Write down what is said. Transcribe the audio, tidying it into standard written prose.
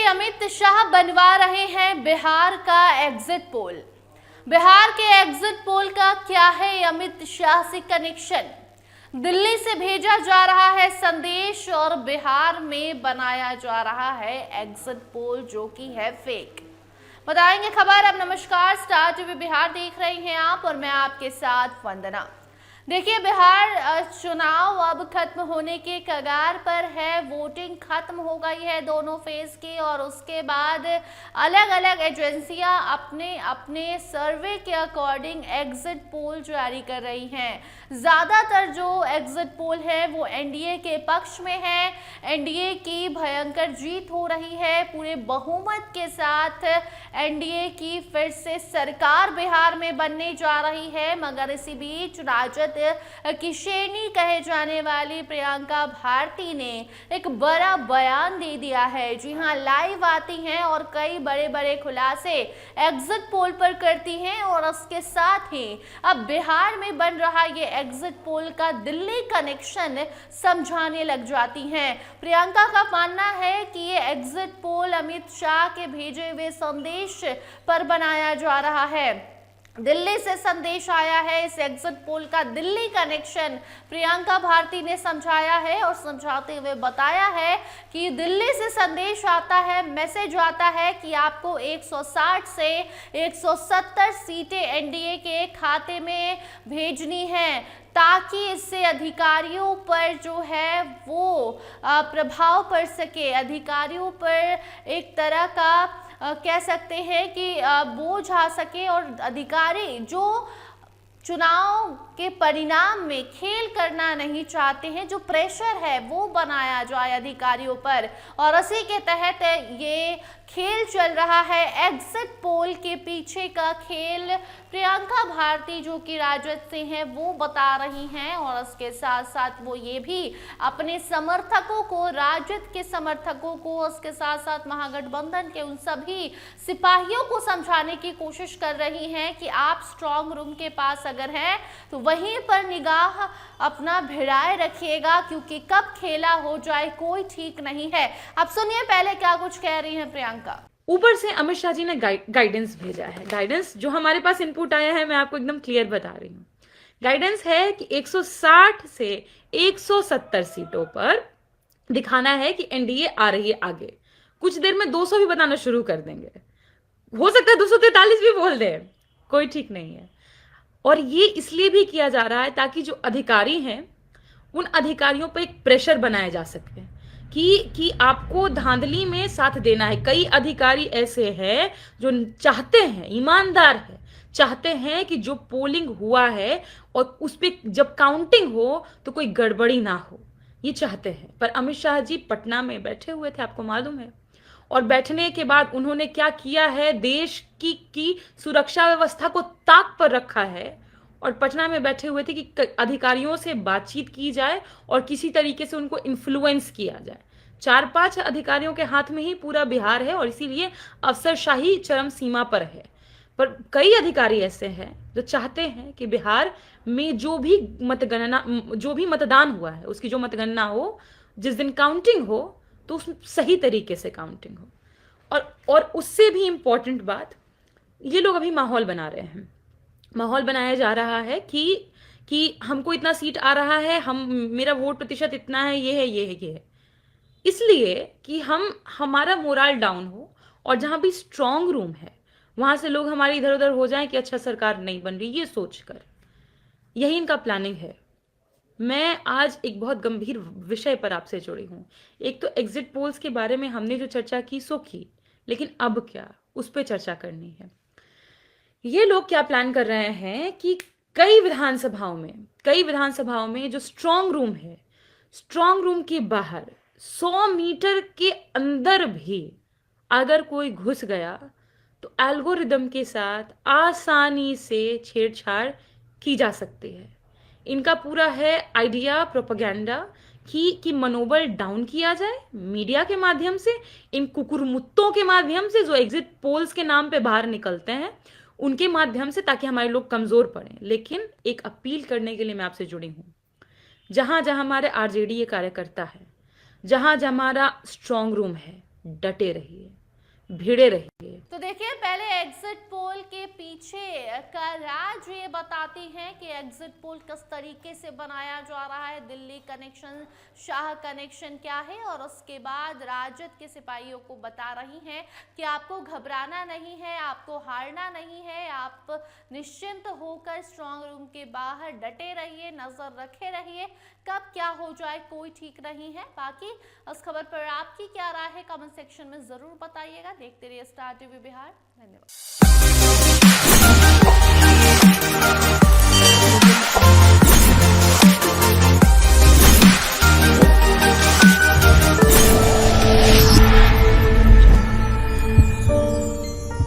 अमित शाह बनवा रहे हैं बिहार का एग्जिट पोल। बिहार के एग्जिट पोल का क्या है अमित शाह से कनेक्शन? दिल्ली से भेजा जा रहा है संदेश और बिहार में बनाया जा रहा है एग्जिट पोल जो कि है फेक। बताएंगे खबर। अब नमस्कार, स्टार टीवी बिहार देख रहे हैं आप और मैं आपके साथ वंदना। देखिए, बिहार चुनाव अब खत्म होने के कगार पर है। वोटिंग खत्म हो गई है दोनों फेज की और उसके बाद अलग अलग एजेंसियां अपने अपने सर्वे के अकॉर्डिंग एग्जिट पोल जारी कर रही हैं। ज़्यादातर जो एग्जिट पोल है वो एनडीए के पक्ष में है। एनडीए की भयंकर जीत हो रही है। पूरे बहुमत के साथ एनडीए की फिर से सरकार बिहार में बनने जा रही है। मगर इसी बीच राजद किशेनी कहे जाने वाली प्रियंका भारती ने एक बड़ा बयान दे दिया है। जी हां, लाइव आती हैं और कई बड़े बड़े खुलासे एग्जिट पोल पर करती हैं और उसके साथ ही अब बिहार में बन रहा ये एग्जिट पोल का दिल्ली कनेक्शन समझाने लग जाती हैं। प्रियंका का मानना है कि ये एग्जिट पोल अमित शाह के भेजे हुए संदेश पर बनाया जा रहा है। दिल्ली से संदेश आया है। इस एग्जिट पोल का दिल्ली कनेक्शन प्रियंका भारती ने समझाया है और समझाते हुए बताया है कि दिल्ली से संदेश आता है, मैसेज आता है कि आपको 160 से 170 सीटें एनडीए के खाते में भेजनी है ताकि इससे अधिकारियों पर जो है वो प्रभाव पड़ सके। अधिकारियों पर एक तरह का कह सकते हैं कि बोझ आ सके और अधिकारी जो चुनाव के परिणाम में खेल करना नहीं चाहते हैं, जो प्रेशर है वो बनाया जाए अधिकारियों पर। और उसी के तहत ये खेल चल रहा है। एग्जिट पोल के पीछे का खेल प्रियंका भारती जो कि राजद से हैं वो बता रही हैं और उसके साथ साथ वो ये भी अपने समर्थकों को, राजद के समर्थकों को, उसके साथ साथ महागठबंधन के उन सभी सिपाहियों को समझाने की कोशिश कर रही हैं कि आप स्ट्रांग रूम के पास अगर हैं तो वहीं पर निगाह अपना भिड़ाए रखिएगा क्योंकि कब खेला हो जाए कोई ठीक नहीं है। अब सुनिए पहले क्या कुछ कह रही हैं प्रियंका। ऊपर से अमित शाह जी ने गाइडेंस भेजा है। गाइडेंस जो हमारे पास इनपुट आया है मैं आपको एकदम क्लियर बता रही हूँ। गाइडेंस है कि 160 से 170 सीटों पर दिखाना है कि एनडीए आ रही है आगे। कुछ देर में 200 भी बताना शुरू कर देंगे। हो सकता है 243 भी बोल दे, कोई ठीक नहीं है। और ये इसलिए भी किया जा रहा है ताकि जो अधिकारी हैं उन अधिकारियों पर एक प्रेशर बनाया जा सके कि आपको धांधली में साथ देना है। कई अधिकारी ऐसे हैं जो चाहते हैं, ईमानदार है, चाहते हैं कि जो पोलिंग हुआ है और उस पर जब काउंटिंग हो तो कोई गड़बड़ी ना हो, ये चाहते हैं। पर अमित शाह जी पटना में बैठे हुए थे, आपको मालूम है, और बैठने के बाद उन्होंने क्या किया है, देश की सुरक्षा व्यवस्था को ताक पर रखा है और पटना में बैठे हुए थे कि अधिकारियों से बातचीत की जाए और किसी तरीके से उनको इन्फ्लुएंस किया जाए। 4-5 अधिकारियों के हाथ में ही पूरा बिहार है और इसीलिए अफसरशाही चरम सीमा पर है। पर कई अधिकारी ऐसे हैं जो चाहते हैं कि बिहार में जो भी मतदान हुआ है उसकी जो मतगणना हो, जिस दिन काउंटिंग हो तो उस सही तरीके से काउंटिंग हो। और उससे भी इम्पोर्टेंट बात, ये लोग अभी माहौल बना रहे हैं। माहौल बनाया जा रहा है कि हमको इतना सीट आ रहा है, मेरा वोट प्रतिशत इतना है, ये है, ये है, ये है, इसलिए कि हमारा मोरल डाउन हो और जहां भी स्ट्रांग रूम है वहां से लोग हमारे इधर उधर हो जाएं कि अच्छा सरकार नहीं बन रही, ये सोचकर। यही इनका प्लानिंग है। मैं आज एक बहुत गंभीर विषय पर आपसे जुड़ी हूं। एक तो एग्जिट पोल्स के बारे में हमने जो चर्चा की सो की, लेकिन अब क्या, उस पर चर्चा करनी है। ये लोग क्या प्लान कर रहे हैं कि कई विधानसभाओं में जो स्ट्रांग रूम है, स्ट्रांग रूम के बाहर 100 मीटर के अंदर भी अगर कोई घुस गया तो एल्गोरिदम के साथ आसानी से छेड़छाड़ की जा सकती है। इनका पूरा है आइडिया, प्रोपेगेंडा कि मनोबल डाउन किया जाए मीडिया के माध्यम से, इन कुकुरमुत्तों के माध्यम से जो एग्जिट पोल्स के नाम पे बाहर निकलते हैं उनके माध्यम से, ताकि हमारे लोग कमजोर पड़े। लेकिन एक अपील करने के लिए मैं आपसे जुड़ी हूं, जहां जहां हमारे आरजेडी कार्यकर्ता है, जहां जहां हमारा स्ट्रांग रूम है, डटे रहिए। भिड़े रहिए। तो देखिए, पहले एग्जिट पोल के पीछे का राज ये बताती हैं कि एग्जिट पोल किस तरीके से बनाया जा रहा है, दिल्ली कनेक्शन, शाह कनेक्शन क्या है, और उसके बाद राजद के सिपाहियों को बता रही हैं कि आपको घबराना नहीं है, आपको हारना नहीं है, आप निश्चिंत होकर स्ट्रांग रूम के बाहर डटे रहिए, नजर रखे रहिए, कब क्या हो जाए कोई ठीक नहीं है। बाकी इस खबर पर आपकी क्या राय है, कमेंट सेक्शन में जरूर बताइएगा। देखते रहिए स्टार टीवी बिहार। धन्यवाद।